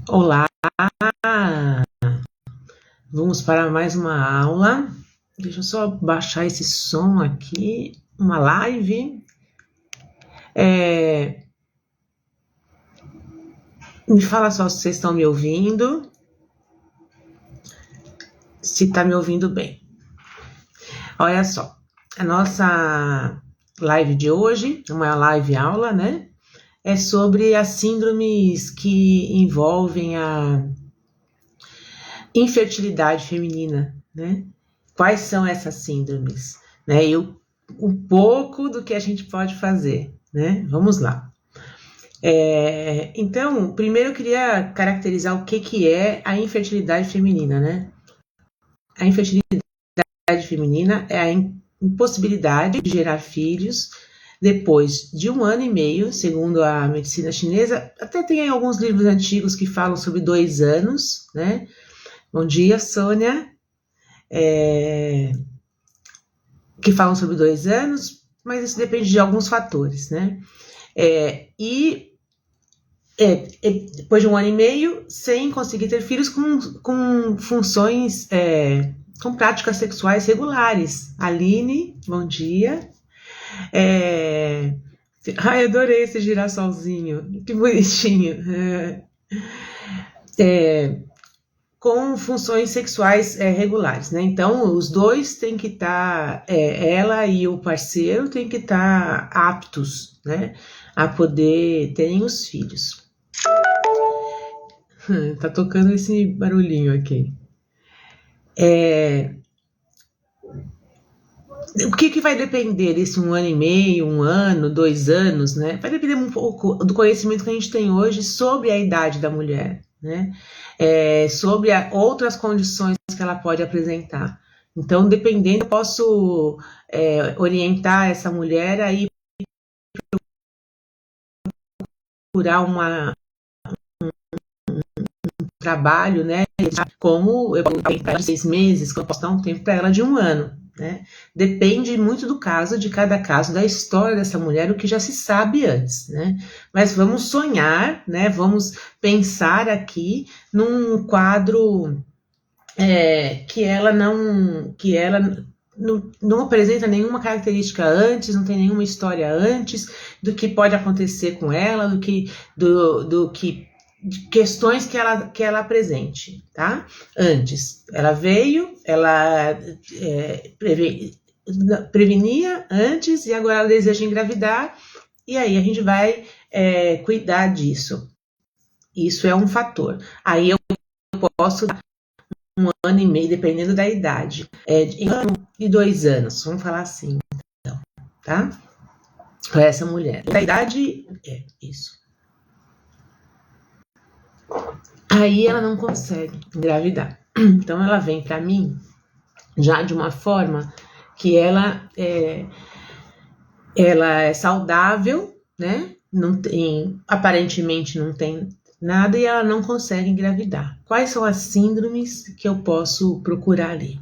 Olá, vamos para mais uma aula. Deixa eu só baixar esse som aqui, uma live. Me fala só se vocês estão me ouvindo, se está me ouvindo bem. Olha só, a nossa live de hoje, uma live aula, né? É sobre as síndromes que envolvem a infertilidade feminina, né? Quais são essas síndromes, né? E um pouco do que a gente pode fazer, né? Vamos lá. Então, primeiro eu queria caracterizar o que é a infertilidade feminina, né? A infertilidade feminina é a impossibilidade de gerar filhos depois de 1 ano e meio, segundo a medicina chinesa. Até tem alguns livros antigos que falam sobre 2 anos, né? Bom dia, Sônia. Que falam sobre 2 anos, mas isso depende de alguns fatores, né? Depois de 1 ano e meio, sem conseguir ter filhos com funções, com práticas sexuais regulares. Aline, bom dia. Ai, adorei esse girassolzinho, que bonitinho. Com funções sexuais regulares, né? Então, os dois têm que estar, ela e o parceiro têm que estar aptos, né? A poder terem os filhos. Tá tocando esse barulhinho aqui. O que vai depender desse 1 ano e meio, 1 ano, 2 anos, né? Vai depender um pouco do conhecimento que a gente tem hoje sobre a idade da mulher, né? Sobre outras condições que ela pode apresentar. Então, dependendo, eu posso orientar essa mulher a ir procurar um trabalho, né? Como eu posso dar para 6 meses, como eu posso dar um tempo para ela de 1 ano. Né? Depende muito do caso, de cada caso, da história dessa mulher, o que já se sabe antes, né? Mas vamos sonhar, né? Vamos pensar aqui num quadro que ela não apresenta nenhuma característica antes, não tem nenhuma história antes do que pode acontecer com ela, do que de questões que ela apresente, tá? Antes, ela veio, ela prevenia antes e agora ela deseja engravidar, e aí a gente vai cuidar disso. Isso é um fator. Aí eu posso dar 1 ano e meio, dependendo da idade. De 1 ano e 2 anos, vamos falar assim, então, tá? Com essa mulher. A idade é isso. Aí ela não consegue engravidar. Então ela vem para mim já de uma forma que ela é saudável, né? Aparentemente não tem nada e ela não consegue engravidar. Quais são as síndromes que eu posso procurar ali?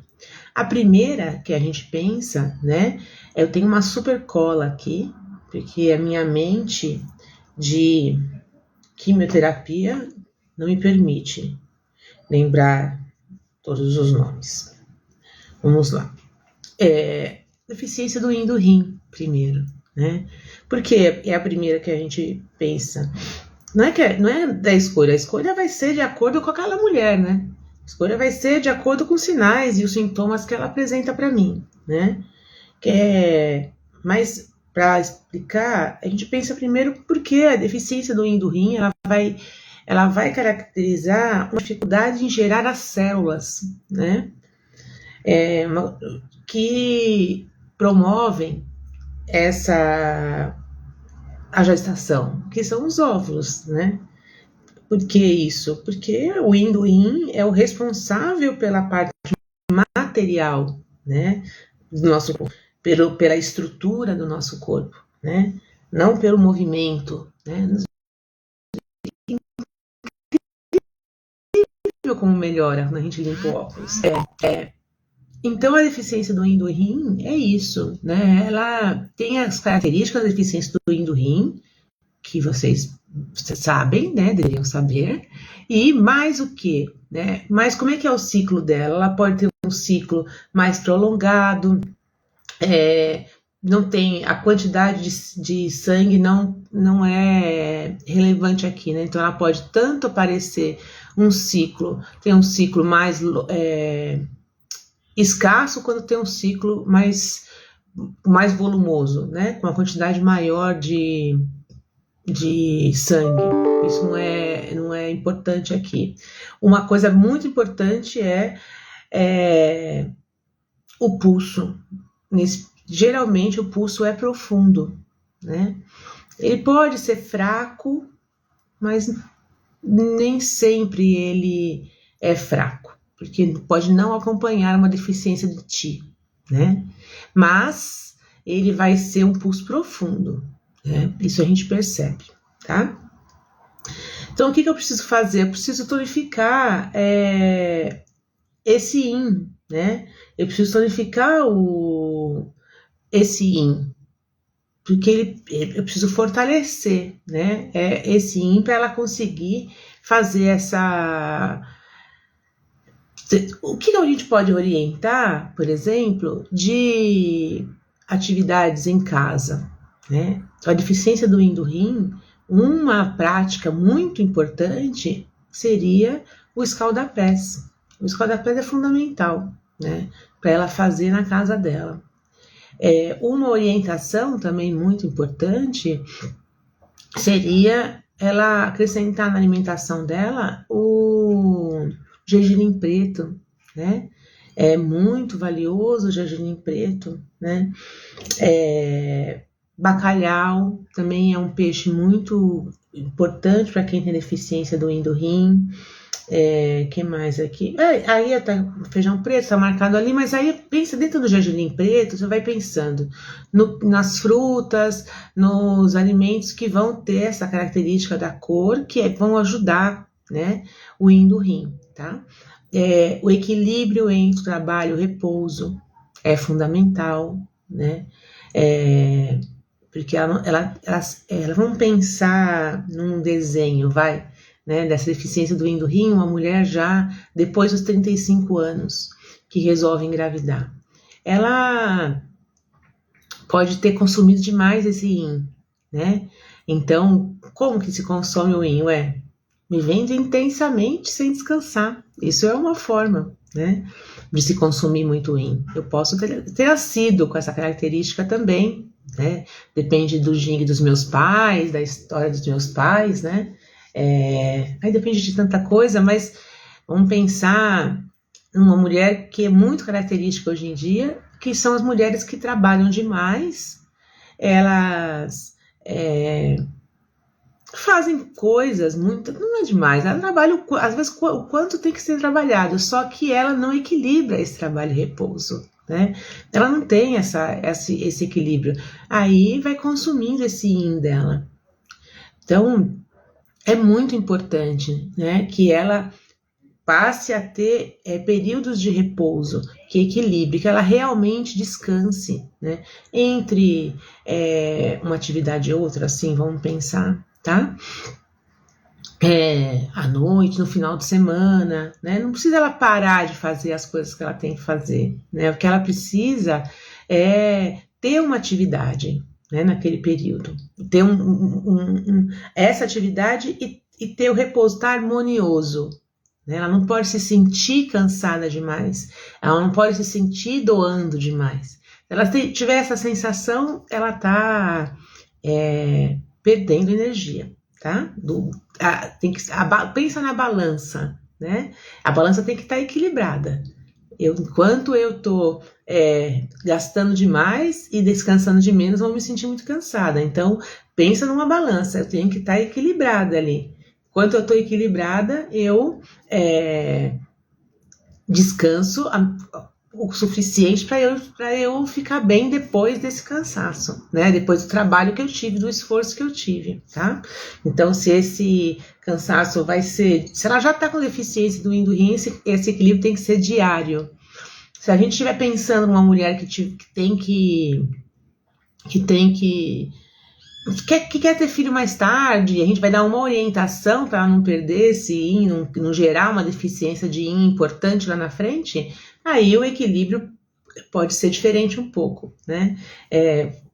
A primeira que a gente pensa, né? Eu tenho uma super cola aqui, porque a minha mente de quimioterapia não me permite lembrar todos os nomes. Vamos lá. Deficiência do rim, primeiro, né? Porque é a primeira que a gente pensa. Não é da escolha, a escolha vai ser de acordo com aquela mulher, né? A escolha vai ser de acordo com os sinais e os sintomas que ela apresenta para mim, né? Mas para explicar, a gente pensa primeiro porque a deficiência do rim ela vai caracterizar uma dificuldade em gerar as células, né? Que promovem a gestação, que são os óvulos, né? Por que isso? Porque o rim é o responsável pela parte material, né, do nosso corpo, pela estrutura do nosso corpo, né? Não pelo movimento, né? Como melhora quando a gente limpa o óculos. Então, a deficiência do rim é isso, né? Ela tem as características da deficiência do rim, que vocês vocês sabem, né? Deveriam saber. E mais o que, né? Mas como é que é o ciclo dela? Ela pode ter um ciclo mais prolongado, não tem a quantidade de sangue não é relevante aqui, né? Então ela pode tanto aparecer tem um ciclo mais escasso, quando tem um ciclo mais volumoso, né? Com uma quantidade maior de sangue. Isso não é importante aqui. Uma coisa muito importante é o pulso. Geralmente o pulso é profundo, né? Ele pode ser fraco, mas nem sempre ele é fraco, porque pode não acompanhar uma deficiência de Ti, né? Mas ele vai ser um pulso profundo, né? Isso a gente percebe, tá? Então, o que eu preciso fazer? Eu preciso tonificar esse yin, né? Eu preciso tonificar esse yin, porque eu preciso fortalecer, né? Esse yin para ela conseguir fazer essa... O que a gente pode orientar, por exemplo, de atividades em casa, né? A deficiência do yin do rim, uma prática muito importante seria o escaldapés. O escaldapés é fundamental, né? Para ela fazer na casa dela. Uma orientação também muito importante seria ela acrescentar na alimentação dela o gergelim preto, né? É muito valioso o gergelim preto, né? Bacalhau também é um peixe muito importante para quem tem deficiência do yin do rim. Que mais aqui? Aí tá feijão preto, está marcado ali, mas aí pensa dentro do gergelim preto, você vai pensando nas frutas, nos alimentos que vão ter essa característica da cor, que vão ajudar, né, o yin do rim, tá? O equilíbrio entre o trabalho e o repouso é fundamental, né? Porque elas vão pensar num desenho, né, dessa deficiência do yin do rim, uma mulher já depois dos 35 anos que resolve engravidar. Ela pode ter consumido demais esse yin, né? Então, como que se consome o yin? Vivendo intensamente sem descansar. Isso é uma forma, né, de se consumir muito yin. Eu posso ter nascido com essa característica também, né? Depende do yin dos meus pais, da história dos meus pais, né? Aí depende de tanta coisa, mas vamos pensar numa mulher que é muito característica hoje em dia, que são as mulheres que trabalham demais, elas fazem coisas muito, não é demais, ela trabalha às vezes o quanto tem que ser trabalhado, só que ela não equilibra esse trabalho e repouso, né? Ela não tem esse equilíbrio, aí vai consumindo esse yin dela. Então é muito importante, né, que ela passe a ter períodos de repouso, que equilibre, que ela realmente descanse, né, entre uma atividade e outra, assim, vamos pensar, tá? À noite, no final de semana, né? Não precisa ela parar de fazer as coisas que ela tem que fazer, né? O que ela precisa é ter uma atividade, né, naquele período, ter essa atividade e ter o repouso, estar harmonioso, né? Ela não pode se sentir cansada demais, ela não pode se sentir doando demais. Se ela tiver essa sensação, ela está perdendo energia, tá? Pensa na balança, né? A balança tem que estar equilibrada. Enquanto eu estou gastando demais e descansando de menos, vou me sentir muito cansada. Então, pensa numa balança, eu tenho que estar equilibrada ali. Enquanto eu estou equilibrada, eu descanso o suficiente para eu ficar bem depois desse cansaço, né? Depois do trabalho que eu tive, do esforço que eu tive, tá? Então, se esse cansaço se ela já está com deficiência do yin do rim, esse equilíbrio tem que ser diário. Se a gente estiver pensando numa mulher que tem que quer ter filho mais tarde, a gente vai dar uma orientação para não perder esse yin, não gerar uma deficiência de yin importante lá na frente, aí o equilíbrio pode ser diferente um pouco, né?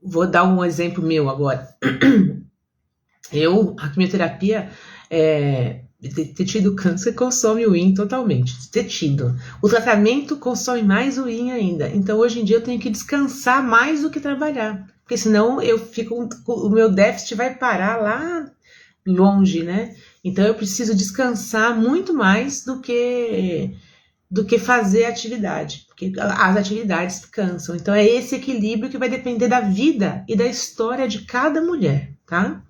Vou dar um exemplo meu agora. A quimioterapia, ter tido câncer consome o yin totalmente, ter tido. O tratamento consome mais o yin ainda. Então, hoje em dia, eu tenho que descansar mais do que trabalhar. Porque senão o meu déficit vai parar lá longe, né? Então, eu preciso descansar muito mais do que fazer atividade. Porque as atividades cansam. Então, é esse equilíbrio que vai depender da vida e da história de cada mulher, tá?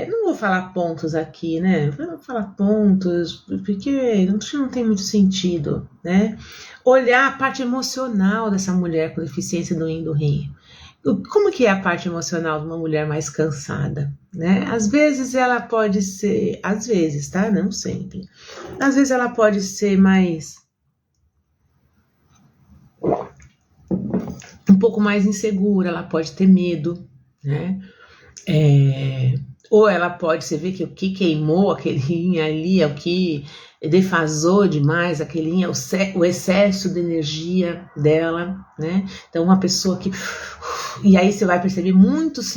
Não vou falar pontos aqui, né? Não vou falar pontos, porque não tem muito sentido, né? Olhar a parte emocional dessa mulher com deficiência do yin do rim. Como que é a parte emocional de uma mulher mais cansada, né? Às vezes ela pode ser, às vezes, tá? Não sempre. Às vezes ela pode ser mais um pouco mais insegura, ela pode ter medo, né? Ou ela pode, você vê que o que queimou aquele rim ali, é o que defasou demais aquele rim, é o excesso de energia dela, né? Então uma pessoa que... E aí você vai perceber muitos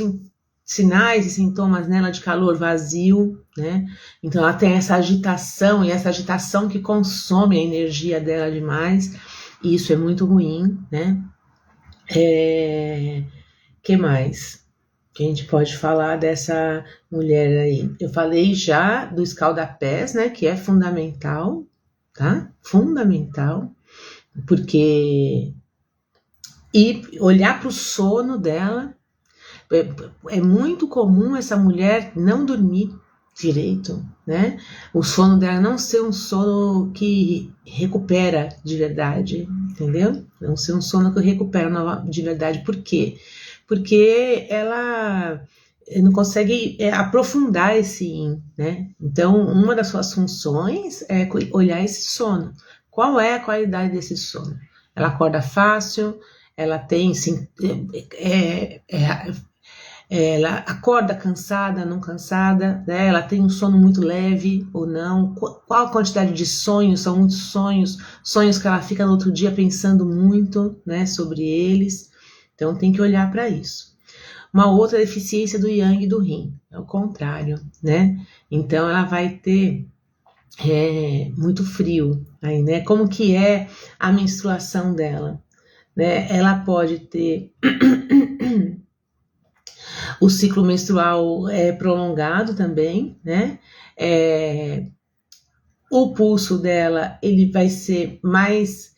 sinais e sintomas nela de calor vazio, né? Então ela tem essa agitação, e essa agitação que consome a energia dela demais, e isso é muito ruim, né? Que mais que a gente pode falar dessa mulher aí? Eu falei já do escaldapés, né, que é fundamental, tá? Fundamental, porque... E olhar para o sono dela. É muito comum essa mulher não dormir direito, né? O sono dela não ser um sono que recupera de verdade, entendeu? Não ser um sono que recupera de verdade. Por quê? Porque ela não consegue aprofundar esse yin, né? Então, uma das suas funções é olhar esse sono. Qual é a qualidade desse sono? Ela acorda fácil, ela tem... ela acorda cansada, não cansada, né? Ela tem um sono muito leve ou não, qual a quantidade de sonhos, são muitos sonhos que ela fica no outro dia pensando muito, né, sobre eles. Então tem que olhar para isso. Uma outra deficiência do yang e do yin, é o contrário, né? Então ela vai ter muito frio aí, né? Como que é a menstruação dela, né? Ela pode ter o ciclo menstrual prolongado também, né? O pulso dela, ele vai ser mais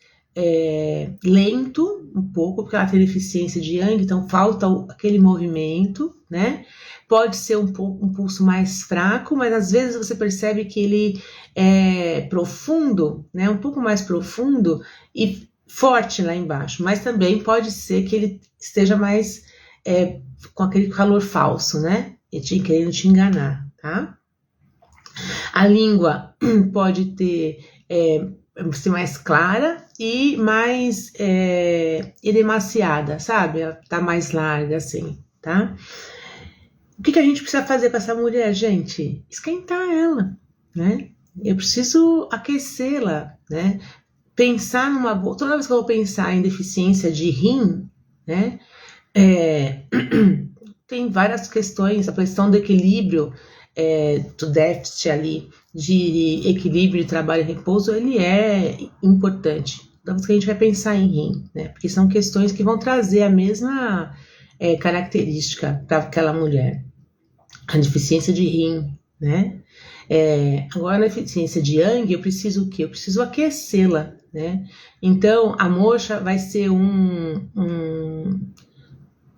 lento um pouco, porque ela tem deficiência de yang, então falta aquele movimento, né? Pode ser um pulso mais fraco, mas às vezes você percebe que ele é profundo, né? Um pouco mais profundo e forte lá embaixo, mas também pode ser que ele esteja mais com aquele calor falso, né? E querendo te enganar, tá? A língua pode ser mais clara e mais edemaciada, sabe? Ela tá mais larga, assim, tá? O que a gente precisa fazer com essa mulher, gente? Esquentar ela, né? Eu preciso aquecê-la, né? Pensar toda vez que eu vou pensar em deficiência de rim, né? Tem várias questões, a questão do equilíbrio, do déficit ali, de equilíbrio de trabalho e repouso, ele é importante. Toda vez que a gente vai pensar em rim, né? Porque são questões que vão trazer a mesma característica para aquela mulher. A deficiência de rim, né? Agora, na deficiência de yang, eu preciso o quê? Eu preciso aquecê-la, né? Então, a moxa vai ser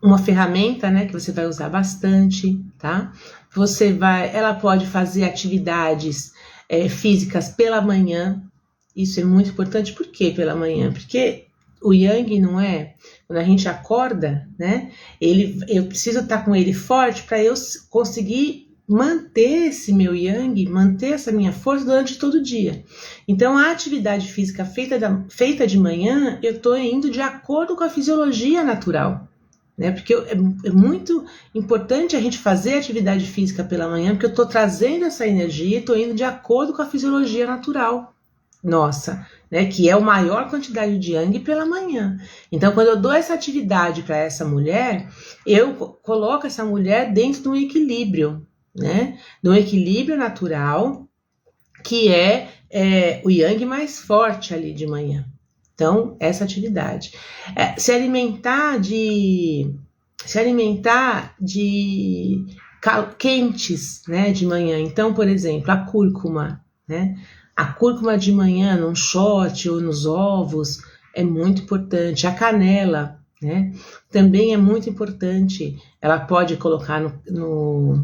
uma ferramenta, né, que você vai usar bastante, tá? Ela pode fazer atividades físicas pela manhã. Isso é muito importante. Por que pela manhã? Porque o yang não é... Quando a gente acorda, né, eu preciso estar com ele forte para eu conseguir manter esse meu yang, manter essa minha força durante todo o dia. Então, a atividade física feita de manhã, eu estou indo de acordo com a fisiologia natural. né? Porque é muito importante a gente fazer atividade física pela manhã, porque eu estou trazendo essa energia e estou indo de acordo com a fisiologia natural nossa, né? Que é a maior quantidade de yang pela manhã. Então, quando eu dou essa atividade para essa mulher, eu coloco essa mulher dentro de um equilíbrio, né? De um equilíbrio natural, que é o yang mais forte ali de manhã. Então, essa atividade. Se alimentar de quentes, né, de manhã. Então, por exemplo, a cúrcuma, né? A cúrcuma de manhã num shot ou nos ovos é muito importante. A canela, né? Também é muito importante. Ela pode colocar no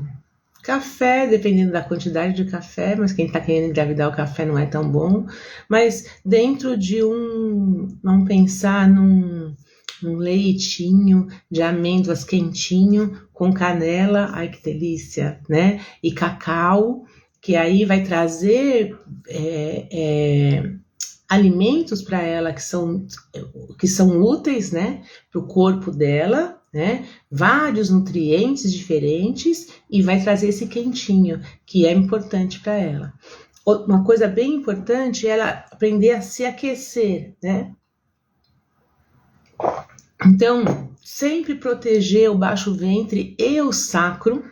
café, dependendo da quantidade de café, mas quem está querendo engravidar, o café não é tão bom. Mas dentro de vamos pensar num leitinho de amêndoas quentinho, com canela, ai que delícia, né? E cacau, que aí vai trazer alimentos para ela que são úteis, né? Para o corpo dela, né? Vários nutrientes diferentes e vai trazer esse quentinho, que é importante para ela. Uma coisa bem importante é ela aprender a se aquecer, né? Então, sempre proteger o baixo ventre e o sacro,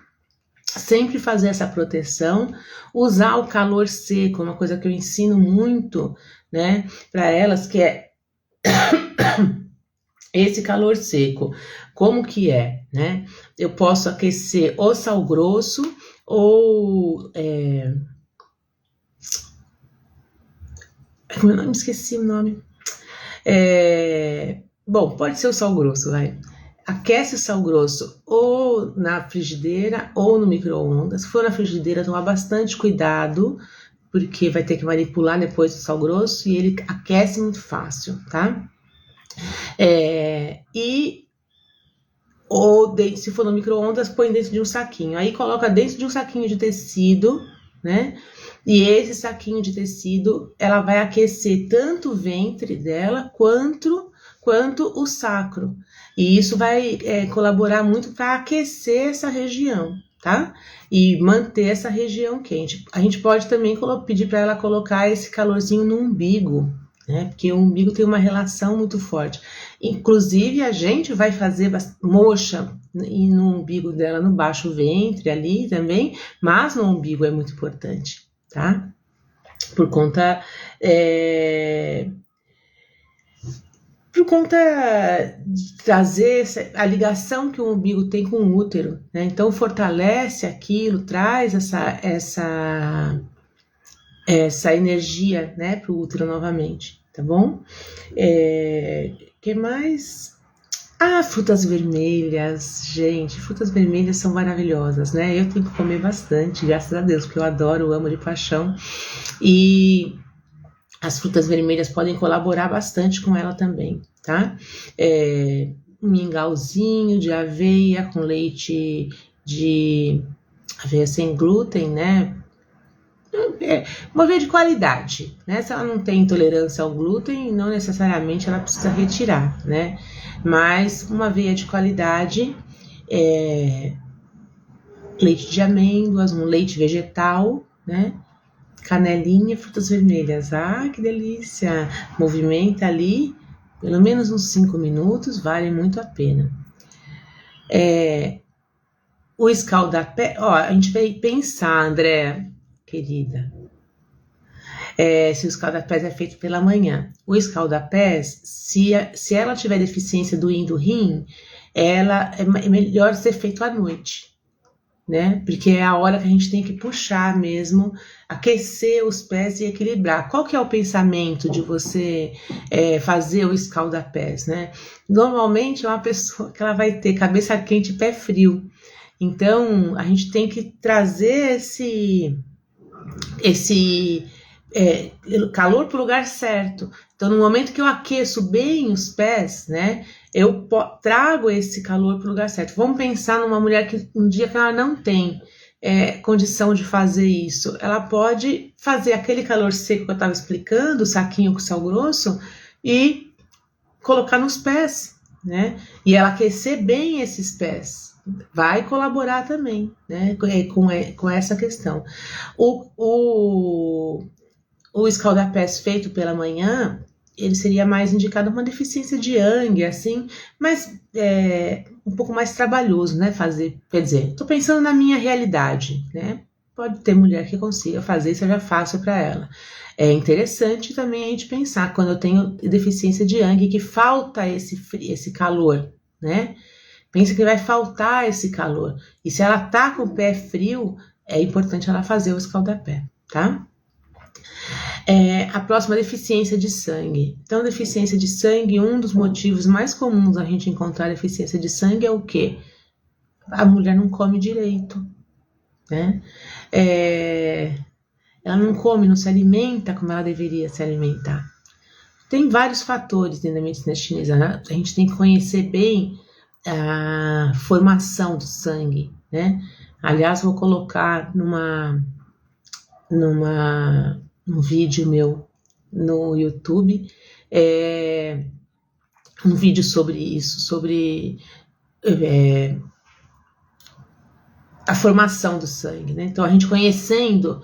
sempre fazer essa proteção, usar o calor seco, uma coisa que eu ensino muito, né, para elas, que é esse calor seco. Como que é, né? Eu posso aquecer ou sal grosso ou como eu não me esqueci o nome. Bom, pode ser o sal grosso, vai. Aquece o sal grosso ou na frigideira ou no micro-ondas. Se for na frigideira, tomar bastante cuidado, porque vai ter que manipular depois o sal grosso e ele aquece muito fácil, tá? Se for no micro-ondas, põe dentro de um saquinho. Aí coloca dentro de um saquinho de tecido, né? E esse saquinho de tecido, ela vai aquecer tanto o ventre dela quanto o sacro. E isso vai colaborar muito para aquecer essa região, tá? E manter essa região quente. A gente pode também pedir para ela colocar esse calorzinho no umbigo, né? Porque o umbigo tem uma relação muito forte. Inclusive, a gente vai fazer moxa no umbigo dela, no baixo ventre ali também, mas no umbigo é muito importante, tá? Por conta de trazer a ligação que o umbigo tem com o útero, né? Então fortalece aquilo, traz essa energia, né, para o útero novamente, tá bom? Que mais? Frutas vermelhas, gente, frutas vermelhas são maravilhosas, né? Eu tenho que comer bastante, graças a Deus, porque eu adoro, amo de paixão. E as frutas vermelhas podem colaborar bastante com ela também, tá? Um mingauzinho de aveia com leite de aveia sem glúten, né? Uma aveia de qualidade, né? Se ela não tem intolerância ao glúten, não necessariamente ela precisa retirar, né? Mas uma aveia de qualidade, leite de amêndoas, um leite vegetal, né? Canelinha, frutas vermelhas, que delícia! Movimenta ali, pelo menos uns 5 minutos, vale muito a pena. O escaldapé, a gente vai pensar, André, querida, se o escaldapés é feito pela manhã. O escaldapés, se ela tiver deficiência do yin do rim, ela é melhor ser feito à noite, né? Porque é a hora que a gente tem que puxar mesmo, aquecer os pés e equilibrar. Qual que é o pensamento de você fazer o escaldapés, né? Normalmente é uma pessoa que ela vai ter cabeça quente e pé frio. Então, a gente tem que trazer esse calor para o lugar certo. Então, no momento que eu aqueço bem os pés, né, eu trago esse calor para o lugar certo. Vamos pensar numa mulher que um dia que ela não tem condição de fazer isso. Ela pode fazer aquele calor seco que eu estava explicando, o saquinho com sal grosso, e colocar nos pés, né? E ela aquecer bem esses pés vai colaborar também, né? Com essa questão. O escaldapés feito pela manhã, ele seria mais indicado uma deficiência de Yang, assim, mas um pouco mais trabalhoso, né? Fazer, quer dizer, estou pensando na minha realidade, né? Pode ter mulher que consiga fazer e seja fácil para ela. É interessante também a gente pensar quando eu tenho deficiência de Yang, que falta esse calor, né? Pensa que vai faltar esse calor. E se ela tá com o pé frio, é importante ela fazer o escaldapé, tá? A próxima, deficiência de sangue. Então, deficiência de sangue, um dos motivos mais comuns a gente encontrar deficiência de sangue é o quê? A mulher não come direito, né? Ela não come, não se alimenta como ela deveria se alimentar. Tem vários fatores dentro da medicina chinesa, né? A gente tem que conhecer bem a formação do sangue, né? Aliás, vou colocar num vídeo meu no YouTube, um vídeo sobre isso, sobre a formação do sangue, né? Então, a gente conhecendo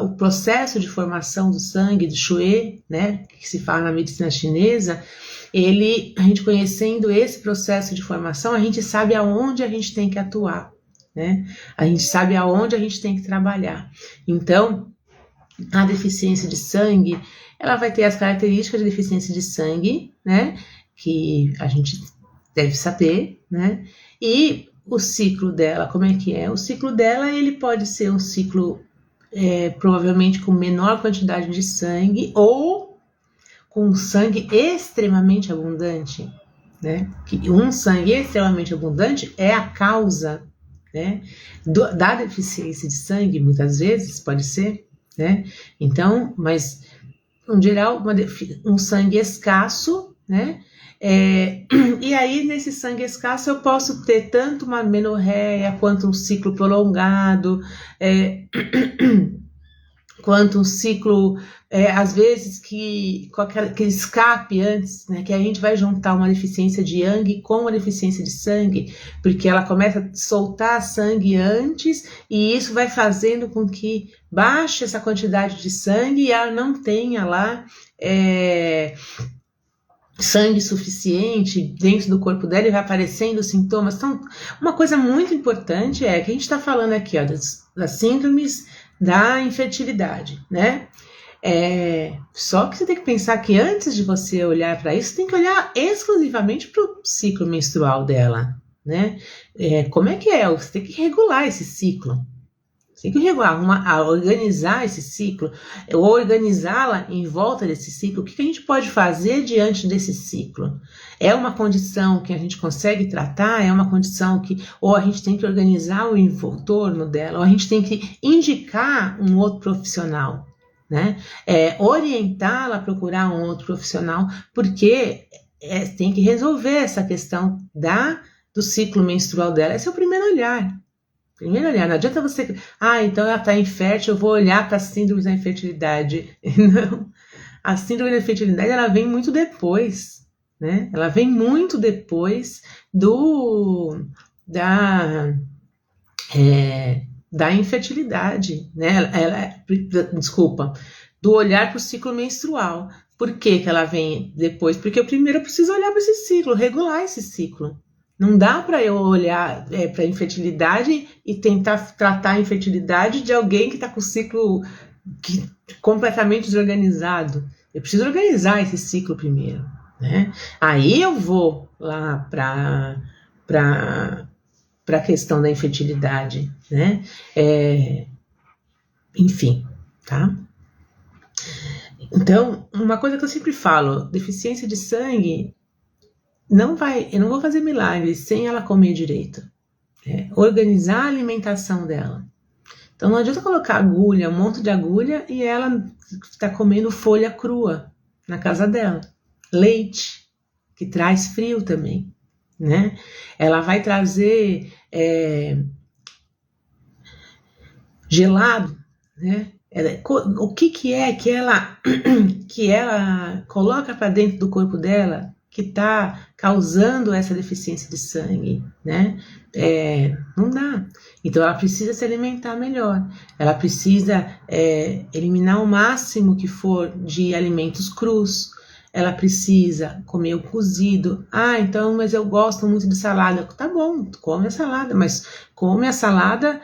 o processo de formação do sangue, do Xue, né? Que se fala na medicina chinesa, a gente conhecendo esse processo de formação, a gente sabe aonde a gente tem que atuar, né? A gente sabe aonde a gente tem que trabalhar. Então, a deficiência de sangue, ela vai ter as características de deficiência de sangue, né? Que a gente deve saber, né? E o ciclo dela, como é que é? O ciclo dela, ele pode ser um ciclo provavelmente com menor quantidade de sangue ou com sangue extremamente abundante, né? Que um sangue extremamente abundante é a causa, né, da deficiência de sangue, muitas vezes, pode ser, né? Então, mas, em geral, um sangue escasso, né? E aí, nesse sangue escasso, eu posso ter tanto uma menorreia, quanto um ciclo prolongado, quanto um ciclo, às vezes, com aquele escape antes, né, que a gente vai juntar uma deficiência de Yang com uma deficiência de sangue, porque ela começa a soltar sangue antes, e isso vai fazendo com que baixe essa quantidade de sangue e ela não tenha lá sangue suficiente dentro do corpo dela e vai aparecendo sintomas. Então, uma coisa muito importante é que a gente está falando aqui das síndromes da infertilidade, né? Só que você tem que pensar que antes de você olhar para isso, você tem que olhar exclusivamente para o ciclo menstrual dela, né? Como é que é? Você tem que regular esse ciclo. Você tem que regular, organizar esse ciclo, ou organizá-la em volta desse ciclo. O que a gente pode fazer diante desse ciclo? É uma condição que a gente consegue tratar? É uma condição que ou a gente tem que organizar o entorno dela, ou a gente tem que indicar um outro profissional, né? Orientá-la a procurar um outro profissional, porque tem que resolver essa questão do ciclo menstrual dela. Esse é o primeiro olhar. Primeiro olhar, não adianta você... então ela está infértil, eu vou olhar para a síndrome da infertilidade. Não, a síndrome da infertilidade, ela vem muito depois, né? Ela vem muito depois da infertilidade, né? Desculpa, do olhar para o ciclo menstrual. Por que ela vem depois? Porque eu primeiro preciso olhar para esse ciclo, regular esse ciclo. Não dá para eu olhar para a infertilidade e tentar tratar a infertilidade de alguém que está com o ciclo completamente desorganizado. Eu preciso organizar esse ciclo primeiro, né? Aí eu vou lá para a questão da infertilidade, né? Enfim, tá? Então, uma coisa que eu sempre falo, deficiência de sangue... eu não vou fazer milagre sem ela comer direito. Organizar a alimentação dela. Então não adianta colocar agulha, um monte de agulha, e ela está comendo folha crua na casa dela. Leite, que traz frio também, né? Ela vai trazer gelado, né? O que é que ela coloca para dentro do corpo dela que está causando essa deficiência de sangue, né? Não dá. Então ela precisa se alimentar melhor, ela precisa eliminar o máximo que for de alimentos crus, ela precisa comer o cozido. Ah, então, mas eu gosto muito de salada. Tá bom, come a salada, mas come a salada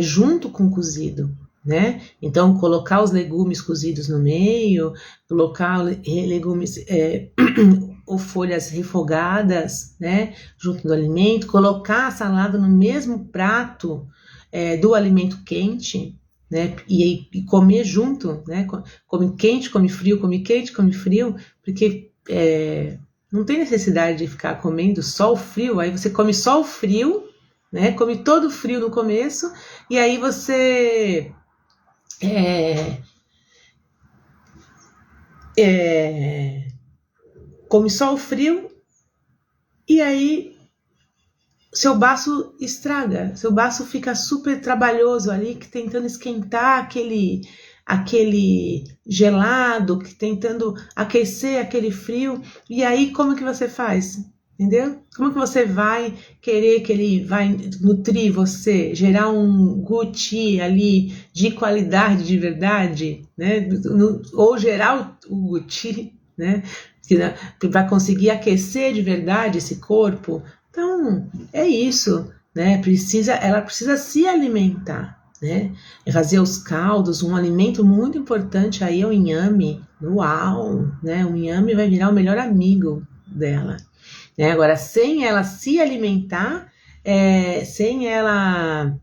junto com o cozido, né? Então, colocar os legumes cozidos no meio, colocar legumes ou folhas refogadas, né, junto do alimento, colocar a salada no mesmo prato do alimento quente, né, e comer junto, né, come quente, come frio, come quente, come frio, porque não tem necessidade de ficar comendo só o frio, aí você come só o frio, né, come todo o frio no começo, e aí você come só o frio, e aí seu baço estraga, seu baço fica super trabalhoso ali, tentando esquentar aquele gelado, tentando aquecer aquele frio, e aí como que você faz? Entendeu? Como que você vai querer que ele vai nutrir você, gerar um guti ali de qualidade de verdade, né? Ou gerar o guti, né? Que vai conseguir aquecer de verdade esse corpo. Então, é isso, né? Ela precisa se alimentar, né? Fazer os caldos, um alimento muito importante aí é o inhame. Uau, né? O inhame vai virar o melhor amigo dela, né? Agora, sem ela se alimentar, sem ela,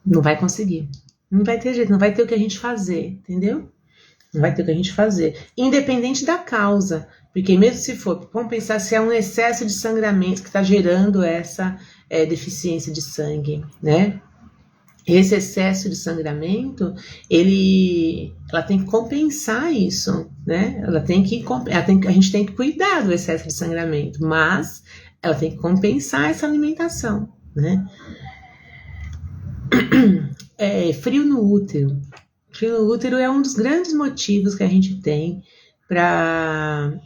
não vai conseguir. Não vai ter jeito, não vai ter o que a gente fazer, entendeu? Não vai ter o que a gente fazer, independente da causa, porque mesmo se for, vamos pensar se é um excesso de sangramento que está gerando essa deficiência de sangue, né? Esse excesso de sangramento, ela tem que compensar isso, né? A gente tem que cuidar do excesso de sangramento, mas ela tem que compensar essa alimentação, né? Frio no útero. Frio no útero é um dos grandes motivos que a gente tem para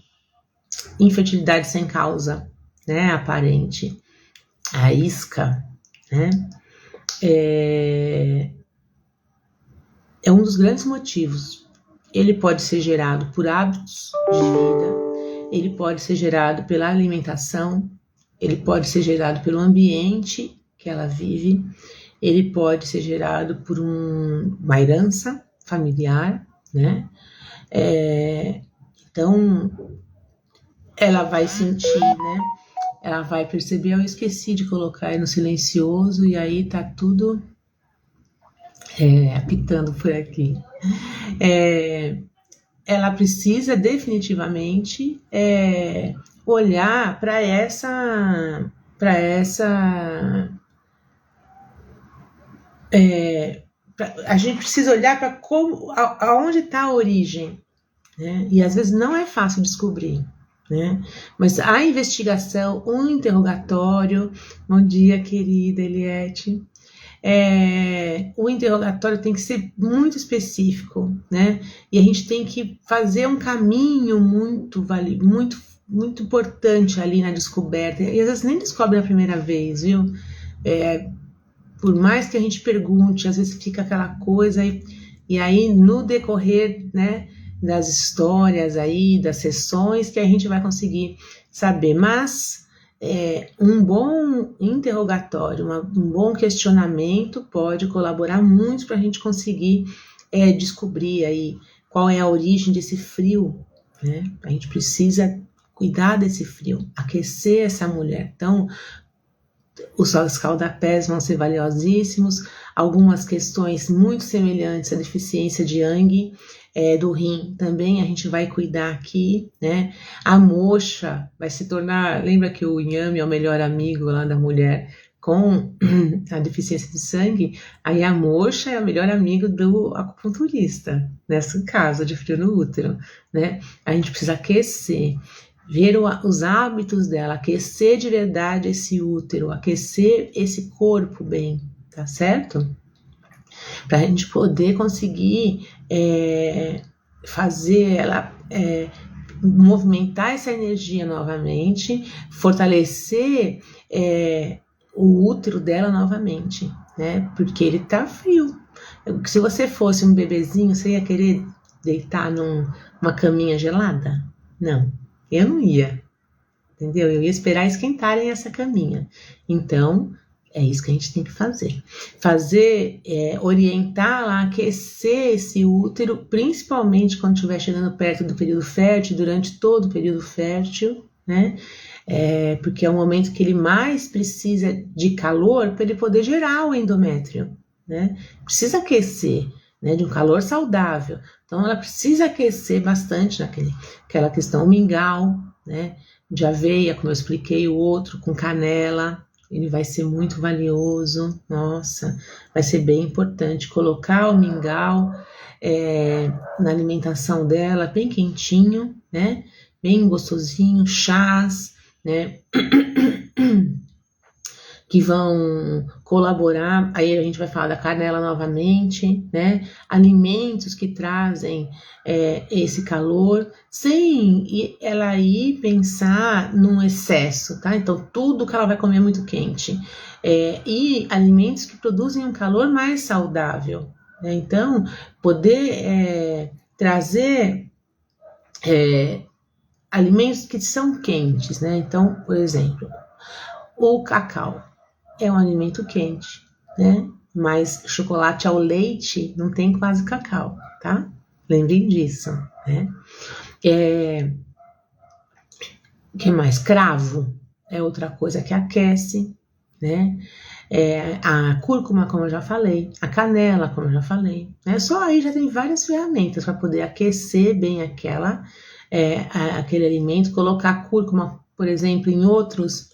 infertilidade sem causa, né, aparente. A isca, né, é um dos grandes motivos. Ele pode ser gerado por hábitos de vida, ele pode ser gerado pela alimentação, ele pode ser gerado pelo ambiente que ela vive, ele pode ser gerado por uma herança familiar, né? Então, ela vai sentir, né? Ela vai perceber, eu esqueci de colocar aí no silencioso e aí tá tudo apitando por aqui. Ela precisa definitivamente olhar para essa a gente precisa olhar para aonde está a origem, né? E às vezes não é fácil descobrir, né? Mas a investigação, um interrogatório, bom dia, querida Eliette, o interrogatório tem que ser muito específico, né? E a gente tem que fazer um caminho muito importante ali na descoberta, e às vezes nem descobre a primeira vez, viu? Por mais que a gente pergunte, às vezes fica aquela coisa, e aí no decorrer, né, das histórias aí, das sessões, que a gente vai conseguir saber. Mas um bom interrogatório, um bom questionamento pode colaborar muito para a gente conseguir descobrir aí qual é a origem desse frio, né? A gente precisa cuidar desse frio, aquecer essa mulher. Então, os escaldapés vão ser valiosíssimos, algumas questões muito semelhantes à deficiência de Yang, do rim, também a gente vai cuidar aqui, né? A moxa vai se tornar, lembra que o inhame é o melhor amigo lá da mulher com a deficiência de sangue? Aí a moxa é o melhor amigo do acupunturista, nesse caso de frio no útero, né? A gente precisa aquecer, ver os hábitos dela, aquecer de verdade esse útero, aquecer esse corpo bem, tá certo? Para a gente poder conseguir fazer ela movimentar essa energia novamente, fortalecer o útero dela novamente, né? Porque ele tá frio. Se você fosse um bebezinho, você ia querer deitar numa caminha gelada? Não, eu não ia, entendeu? Eu ia esperar esquentarem essa caminha. Então, é isso que a gente tem que fazer. Orientar lá, aquecer esse útero, principalmente quando estiver chegando perto do período fértil, durante todo o período fértil, né? Porque é o momento que ele mais precisa de calor para ele poder gerar o endométrio, né? Precisa aquecer, né? De um calor saudável. Então, ela precisa aquecer bastante aquela questão mingau, né? De aveia, como eu expliquei, o outro com canela. Ele vai ser muito valioso, nossa, vai ser bem importante colocar o mingau na alimentação dela, bem quentinho, né? Bem gostosinho, chás, né? Que vão colaborar, aí a gente vai falar da canela novamente, né? Alimentos que trazem esse calor, sem ela ir pensar num excesso, tá? Então, tudo que ela vai comer é muito quente. E alimentos que produzem um calor mais saudável, né? Então, poder trazer alimentos que são quentes, né? Então, por exemplo, o cacau é um alimento quente, né? Mas chocolate ao leite não tem quase cacau, tá? Lembrem disso, né? Que mais? Cravo é outra coisa que aquece, né? A cúrcuma, como eu já falei, a canela, como eu já falei, né? Só aí já tem várias ferramentas para poder aquecer bem aquele alimento, colocar a cúrcuma, por exemplo, em outros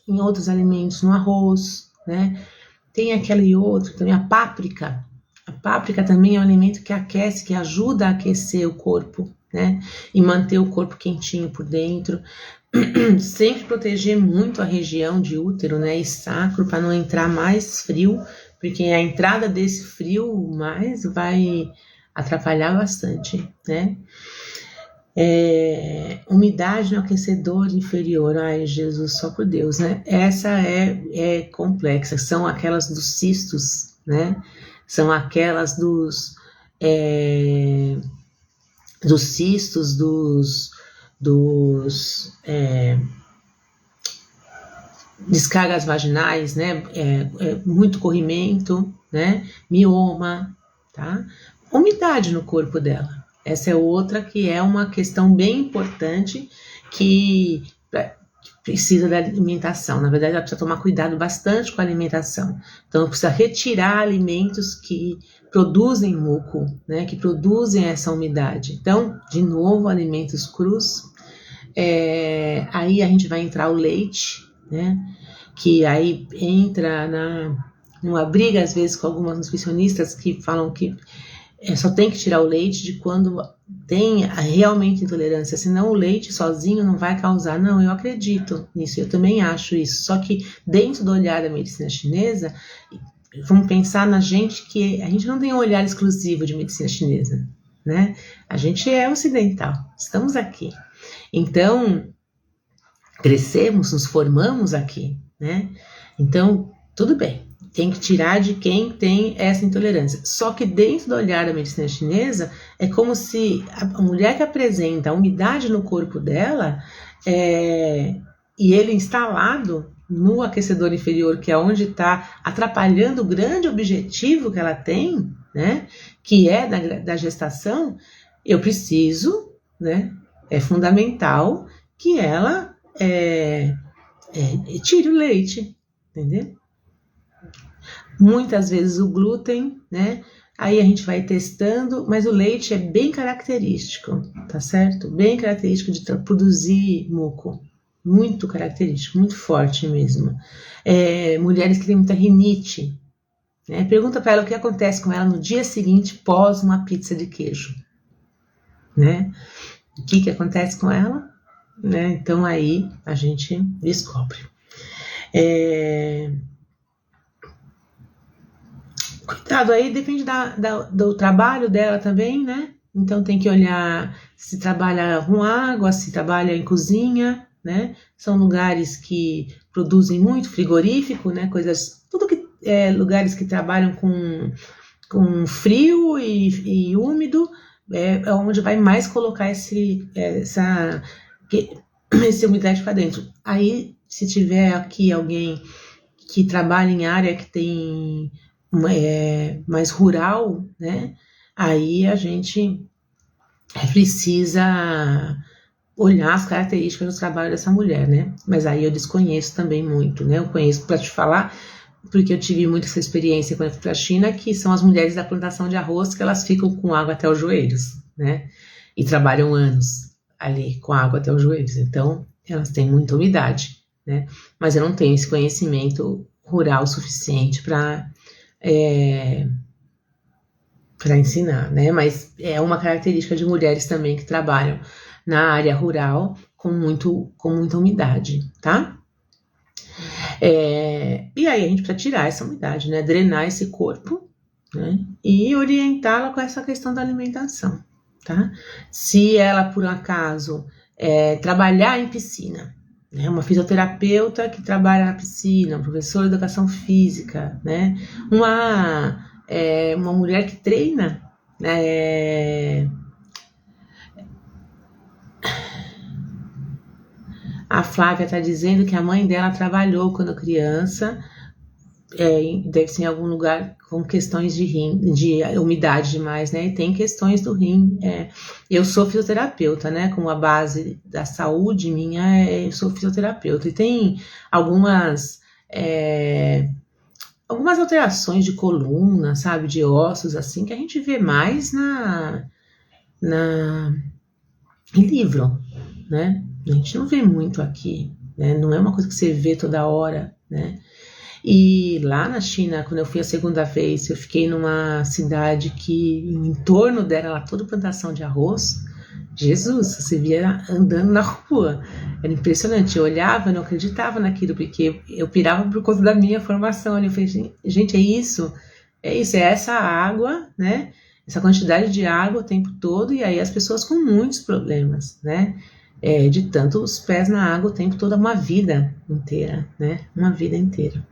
alimentos, no arroz, né? Tem aquele outro também, a páprica. A páprica também é um alimento que aquece, que ajuda a aquecer o corpo, né? E manter o corpo quentinho por dentro. Sempre proteger muito a região de útero, né? E sacro, para não entrar mais frio, porque a entrada desse frio mais vai atrapalhar bastante, né? Umidade no aquecedor inferior, ai Jesus, só por Deus, né? Essa é complexa, são aquelas dos cistos, né? São aquelas dos cistos, descargas vaginais, né? Muito corrimento, né? Mioma, tá? Umidade no corpo dela. Essa é outra que é uma questão bem importante que precisa da alimentação. Na verdade, ela precisa tomar cuidado bastante com a alimentação. Então, precisa retirar alimentos que produzem muco, né? Que produzem essa umidade. Então, de novo, alimentos crus. Aí a gente vai entrar o leite, né? Que aí entra numa briga, às vezes, com algumas nutricionistas que falam que só tem que tirar o leite de quando tem realmente intolerância, senão o leite sozinho não vai causar. Não, eu acredito nisso, eu também acho isso. Só que dentro do olhar da medicina chinesa, vamos pensar na gente que a gente não tem um olhar exclusivo de medicina chinesa, né? A gente é ocidental, estamos aqui. Então, crescemos, nos formamos aqui, né? Então, tudo bem. Tem que tirar de quem tem essa intolerância. Só que dentro do olhar da medicina chinesa, é como se a mulher que apresenta a umidade no corpo dela, e ele instalado no aquecedor inferior, que é onde está atrapalhando o grande objetivo que ela tem, né, que é da gestação, eu preciso, né, é fundamental que ela tire o leite, entendeu? Muitas vezes o glúten, né? Aí a gente vai testando, mas o leite é bem característico, tá certo? Bem característico de produzir muco. Muito característico, muito forte mesmo. Mulheres que têm muita rinite, né? Pergunta para ela o que acontece com ela no dia seguinte pós uma pizza de queijo, né? O que acontece com ela? Né? Então aí a gente descobre. Cuidado aí, depende do trabalho dela também, né? Então tem que olhar se trabalha com água, se trabalha em cozinha, né? São lugares que produzem muito frigorífico, né? Tudo que lugares que trabalham com frio e úmido, é onde vai mais colocar essa umidade para dentro. Aí, se tiver aqui alguém que trabalha em área que tem mais rural, né? Aí a gente precisa olhar as características do trabalho dessa mulher, né? Mas aí eu desconheço também muito, né? Eu conheço para te falar, porque eu tive muita essa experiência quando eu fui para a China, que são as mulheres da plantação de arroz que elas ficam com água até os joelhos, né? E trabalham anos ali com água até os joelhos. Então, elas têm muita umidade, né? Mas eu não tenho esse conhecimento rural suficiente para ensinar, né? Mas é uma característica de mulheres também que trabalham na área rural com muita umidade, tá? E aí a gente precisa tirar essa umidade, né? Drenar esse corpo, né? E orientá-la com essa questão da alimentação, tá? Se ela, por um acaso, trabalhar em piscina, né? Uma fisioterapeuta que trabalha na piscina, um professor de educação física, né? Uma mulher que treina, né? A Flávia está dizendo que a mãe dela trabalhou quando criança, deve ser em algum lugar com questões de rim, de umidade demais, né? E tem questões do rim. Eu sou fisioterapeuta, né? Como a base da saúde minha, eu sou fisioterapeuta. E tem algumas alterações de coluna, sabe? De ossos, assim, que a gente vê mais em livro, né? A gente não vê muito aqui, né? Não é uma coisa que você vê toda hora, né? E lá na China, quando eu fui a segunda vez, eu fiquei numa cidade que o entorno dela era toda plantação de arroz. Jesus, você via andando na rua, era impressionante. Eu olhava, não acreditava naquilo, porque eu pirava por conta da minha formação. Eu falei, gente, é isso, é essa água, né? Essa quantidade de água o tempo todo, e aí as pessoas com muitos problemas, né? De tanto os pés na água o tempo todo, uma vida inteira, né? Uma vida inteira.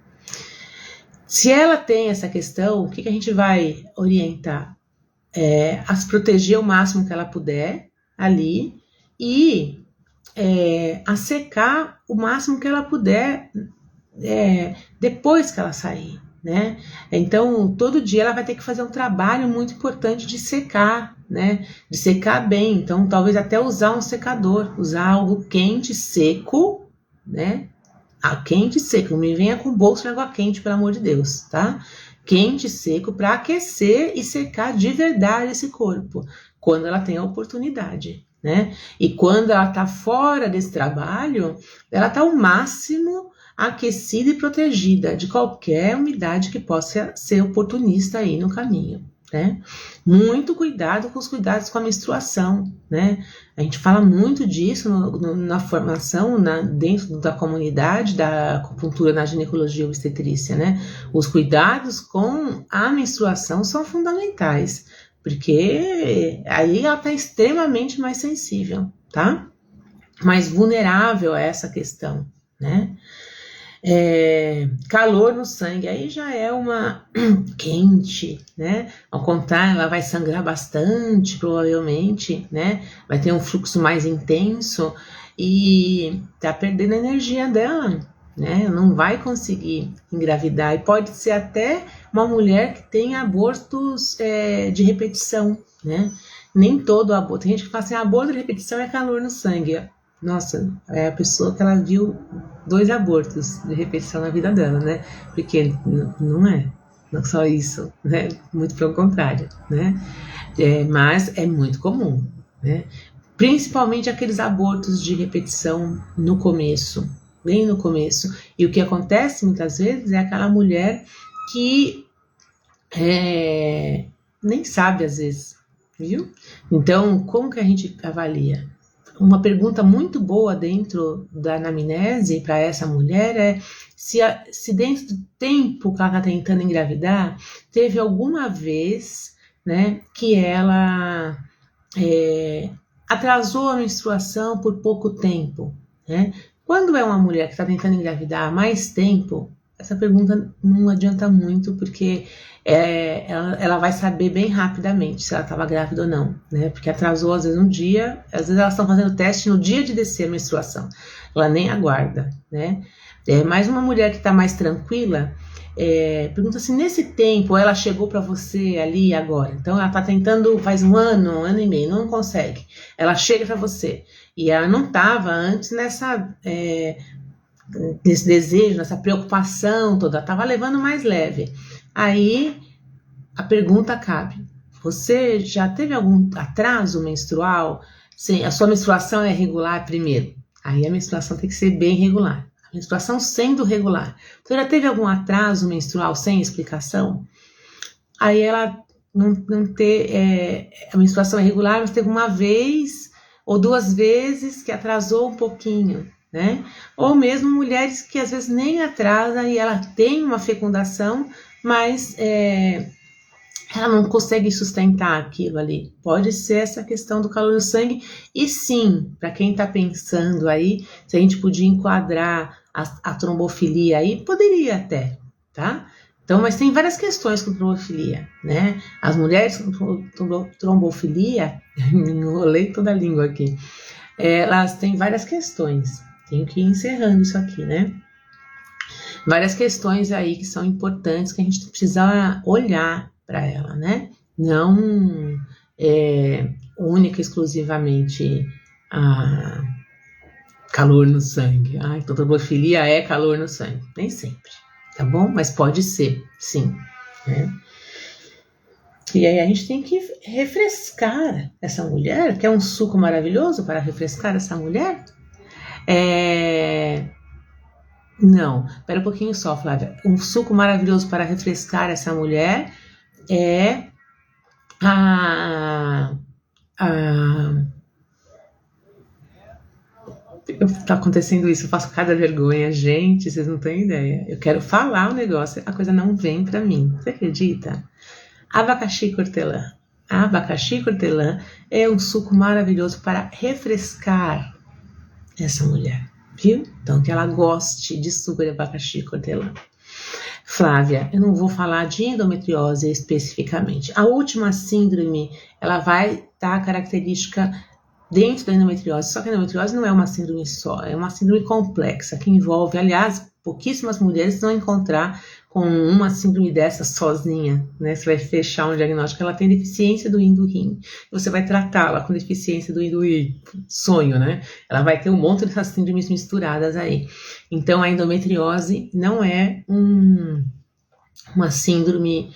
Se ela tem essa questão, o que a gente vai orientar? A se proteger o máximo que ela puder ali e a secar o máximo que ela puder depois que ela sair, né? Então, todo dia ela vai ter que fazer um trabalho muito importante de secar, né? De secar bem. Então, talvez até usar um secador, usar algo quente, seco, né? Quente e seco, não me venha com bolsa de água quente, pelo amor de Deus, tá? Quente e seco para aquecer e secar de verdade esse corpo, quando ela tem a oportunidade, né? E quando ela tá fora desse trabalho, ela tá ao máximo aquecida e protegida de qualquer umidade que possa ser oportunista aí no caminho, né? Muito cuidado com os cuidados com a menstruação, né? A gente fala muito disso na formação, dentro da comunidade da acupuntura na ginecologia e obstetrícia, né? Os cuidados com a menstruação são fundamentais, porque aí ela está extremamente mais sensível, tá? Mais vulnerável a essa questão, né? Calor no sangue, aí já é uma quente, né? Ao contrário, ela vai sangrar bastante, provavelmente, né? Vai ter um fluxo mais intenso e tá perdendo a energia dela, né? Não vai conseguir engravidar. E pode ser até uma mulher que tem abortos de repetição, né? Nem todo aborto. Tem gente que fala assim, aborto de repetição é calor no sangue. Nossa, é a pessoa que ela viu 2 abortos de repetição na vida dela, né? Porque não é só isso, né? Muito pelo contrário, né? Mas é muito comum, né? Principalmente aqueles abortos de repetição no começo, bem no começo. E o que acontece muitas vezes é aquela mulher que nem sabe às vezes, viu? Então, como que a gente avalia? Uma pergunta muito boa dentro da anamnese para essa mulher é se dentro do tempo que ela está tentando engravidar, teve alguma vez, né, que ela atrasou a menstruação por pouco tempo, né? Quando é uma mulher que está tentando engravidar há mais tempo, essa pergunta não adianta muito, porque ela vai saber bem rapidamente se ela estava grávida ou não, né? Porque atrasou às vezes um dia, às vezes elas estão fazendo teste no dia de descer a menstruação, ela nem aguarda, né? Mas uma mulher que está mais tranquila, pergunta se nesse tempo ela chegou para você ali agora. Então ela está tentando faz um ano e meio, não consegue. Ela chega para você e ela não estava antes nesse desejo, nessa preocupação toda, estava levando mais leve. Aí a pergunta cabe: você já teve algum atraso menstrual? Sim, a sua menstruação é regular primeiro. Aí a menstruação tem que ser bem regular. A menstruação sendo regular. Você já teve algum atraso menstrual sem explicação? Aí ela não ter a menstruação é regular, mas teve uma vez ou duas vezes que atrasou um pouquinho, né? Ou mesmo mulheres que às vezes nem atrasa e ela tem uma fecundação, mas ela não consegue sustentar aquilo ali. Pode ser essa questão do calor no sangue. E sim, para quem está pensando aí, se a gente podia enquadrar a trombofilia aí, poderia até, tá? Então, mas tem várias questões com trombofilia, né? As mulheres com trombofilia, me enrolei toda a língua aqui, elas têm várias questões. Tenho que ir encerrando isso aqui, né? Várias questões aí que são importantes, que a gente precisa olhar para ela, né? Não única e exclusivamente a calor no sangue. Então trombofilia é calor no sangue. Nem sempre, tá bom? Mas pode ser, sim, né? E aí a gente tem que refrescar essa mulher, que é um suco maravilhoso para refrescar essa mulher. Não, espera um pouquinho só, Flávia. Um suco maravilhoso para refrescar essa mulher é tá acontecendo isso, eu faço cada vergonha, gente, vocês não têm ideia. Eu quero falar o negócio, a coisa não vem pra mim. Você acredita? Abacaxi hortelã. Abacaxi hortelã é um suco maravilhoso para refrescar essa mulher, viu? Então que ela goste de suco de abacaxi hortelã. Flávia, eu não vou falar de endometriose especificamente. A última síndrome, ela vai dar característica dentro da endometriose, só que a endometriose não é uma síndrome só, é uma síndrome complexa, que envolve, aliás, pouquíssimas mulheres vão encontrar com uma síndrome dessa sozinha, né? Você vai fechar um diagnóstico, ela tem deficiência do rim, você vai tratá-la com deficiência do rim, sonho, né? Ela vai ter um monte dessas síndromes misturadas aí. Então, a endometriose não é uma síndrome,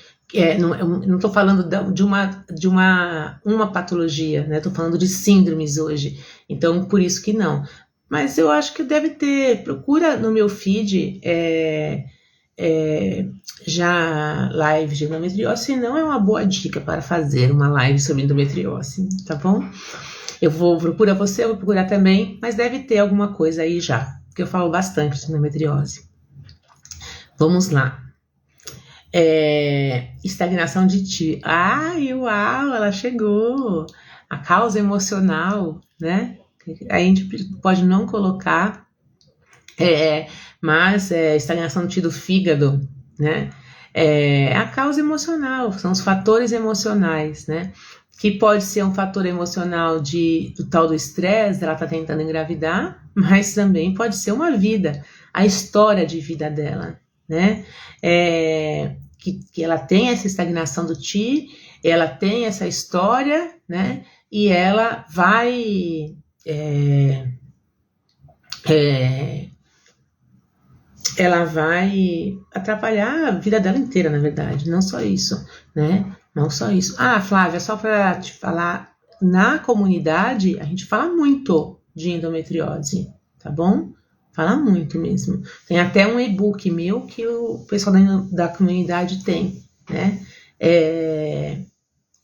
não estou falando de uma patologia, né? Estou falando de síndromes hoje. Então, por isso que não. Mas eu acho que deve ter, procura no meu feed já live de endometriose, se não é uma boa dica para fazer uma live sobre endometriose, tá bom? Eu vou procurar você, eu vou procurar também, mas deve ter alguma coisa aí já, porque eu falo bastante de endometriose. Vamos lá. Estagnação de ti. Uau, ela chegou. A causa emocional, né? A gente pode não colocar, mas estagnação do ti do fígado, né? A causa emocional, são os fatores emocionais, né? Que pode ser um fator emocional do tal do estresse, ela tá tentando engravidar, mas também pode ser uma vida, a história de vida dela, né? Que ela tem essa estagnação do ti, ela tem essa história, né? E ela vai atrapalhar a vida dela inteira, na verdade, não só isso, né? Não só isso. Flávia, só para te falar, na comunidade a gente fala muito de endometriose, tá bom? Fala muito mesmo. Tem até um e-book meu que o pessoal da comunidade tem, né?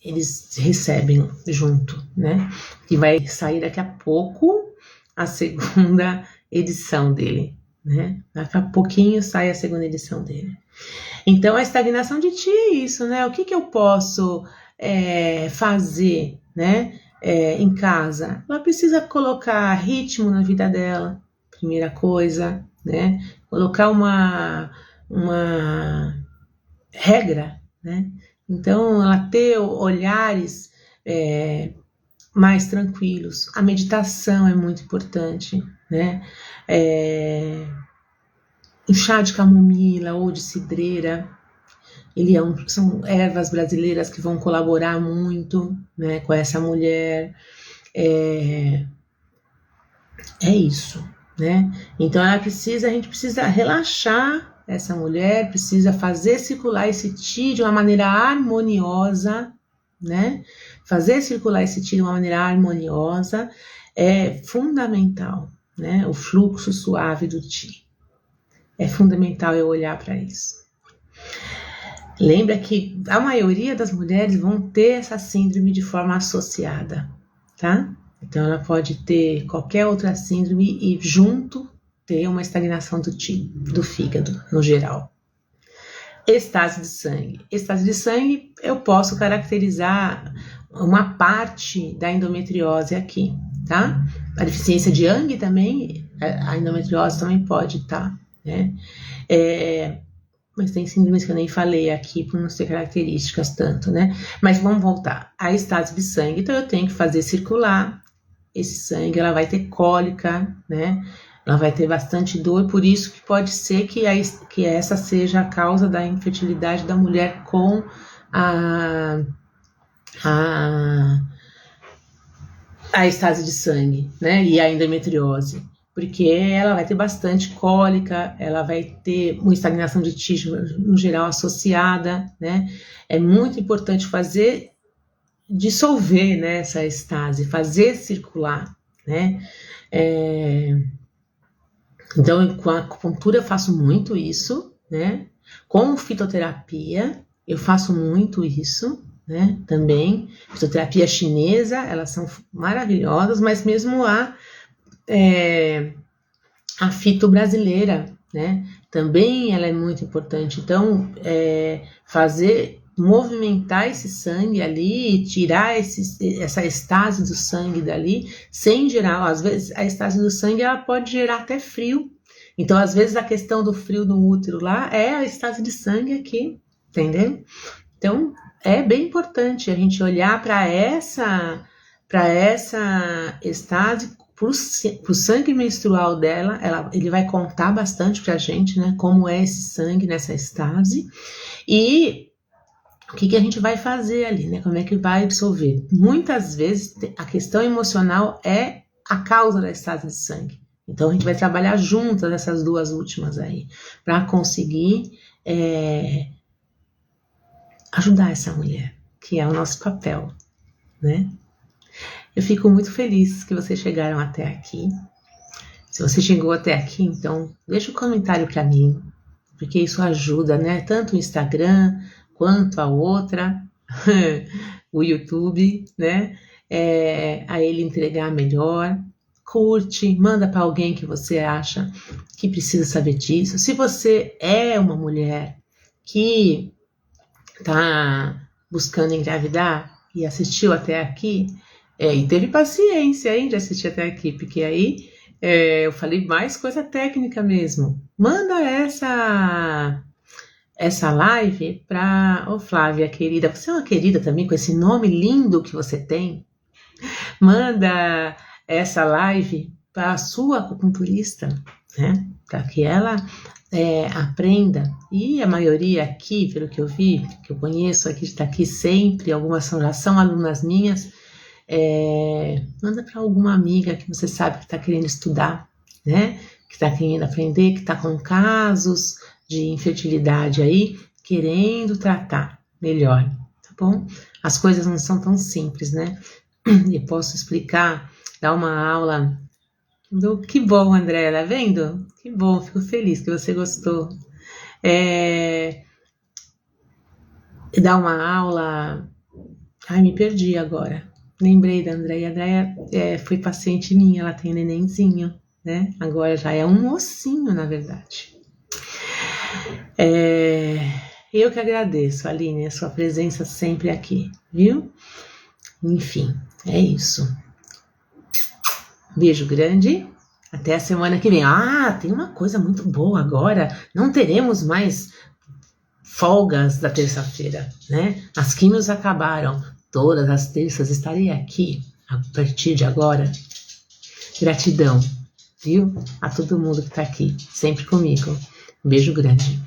Eles recebem junto, né? Que vai sair daqui a pouco a segunda edição dele, né? Daqui a pouquinho sai a segunda edição dele. Então, a estagnação de ti é isso, né? O que eu posso fazer, né? em casa, ela precisa colocar ritmo na vida dela, primeira coisa, né? Colocar uma regra, né? Então, ela ter olhares mais tranquilos. A meditação é muito importante, né? Um chá de camomila ou de cidreira, são ervas brasileiras que vão colaborar muito, né, com essa mulher. É isso, né? Então a gente precisa relaxar essa mulher, precisa fazer circular esse chi de uma maneira harmoniosa, né? Fazer circular esse chi de uma maneira harmoniosa é fundamental, né? O fluxo suave do chi. É fundamental eu olhar para isso. Lembra que a maioria das mulheres vão ter essa síndrome de forma associada, tá? Então ela pode ter qualquer outra síndrome e junto ter uma estagnação do chi, do fígado, no geral. Estase de sangue. Estase de sangue eu posso caracterizar uma parte da endometriose aqui, tá? A deficiência de Yang também, a endometriose também pode estar, né? Mas tem síndromes que eu nem falei aqui por não ter características tanto, né? Mas vamos voltar. A estase de sangue, então eu tenho que fazer circular esse sangue, ela vai ter cólica, né? Ela vai ter bastante dor, por isso que pode ser que essa seja a causa da infertilidade da mulher com a estase de sangue, né? E a endometriose. Porque ela vai ter bastante cólica, ela vai ter uma estagnação de chi no geral associada, né? É muito importante dissolver, né, essa estase, fazer circular, né? Então, com a acupuntura eu faço muito isso, né? Com fitoterapia eu faço muito isso, né? Também, fitoterapia chinesa, elas são maravilhosas, mas mesmo a fito brasileira, né? Também ela é muito importante. Então, movimentar esse sangue ali, tirar essa estase do sangue dali, sem gerar, às vezes a estase do sangue ela pode gerar até frio. Então, às vezes a questão do frio no útero lá é a estase de sangue aqui, entendeu? Então, é bem importante a gente olhar para essa estase, para o sangue menstrual dela, ele vai contar bastante para a gente, né? Como é esse sangue nessa estase e o que a gente vai fazer ali, né? Como é que vai absorver? Muitas vezes a questão emocional é a causa da estase de sangue. Então a gente vai trabalhar juntas essas duas últimas aí, para conseguir ajudar essa mulher, que é o nosso papel, né? Eu fico muito feliz que vocês chegaram até aqui. Se você chegou até aqui, então deixa um comentário para mim, porque isso ajuda, né? Tanto o Instagram quanto a outra, o YouTube, né? A ele entregar melhor. Curte, manda para alguém que você acha que precisa saber disso. Se você é uma mulher que está buscando engravidar e assistiu até aqui, e teve paciência, hein, de assistir até aqui, porque aí eu falei mais coisa técnica mesmo. Manda essa live para Flávia, querida. Você é uma querida também, com esse nome lindo que você tem. Manda essa live para a sua acupunturista, né? Para que ela aprenda. E a maioria aqui, pelo que eu vi, que eu conheço aqui, está aqui sempre, algumas já são alunas minhas. Manda para alguma amiga que você sabe que está querendo estudar, né? Que está querendo aprender, que está com casos de infertilidade aí, querendo tratar melhor, tá bom? As coisas não são tão simples, né? Eu posso explicar, dar uma aula. Que bom, André, tá vendo? Que bom, fico feliz que você gostou. Dar uma aula. Ai, me perdi agora. Lembrei da Andréia. A Andréia foi paciente minha, ela tem nenenzinho, né? Agora já é um mocinho, na verdade. Eu que agradeço, Aline, a sua presença sempre aqui, viu? Enfim, é isso. Beijo grande. Até a semana que vem. Ah, tem uma coisa muito boa agora. Não teremos mais folgas da terça-feira, né? As químios acabaram. Todas as terças estarei aqui a partir de agora. Gratidão, viu? A todo mundo que está aqui, sempre comigo. Beijo grande.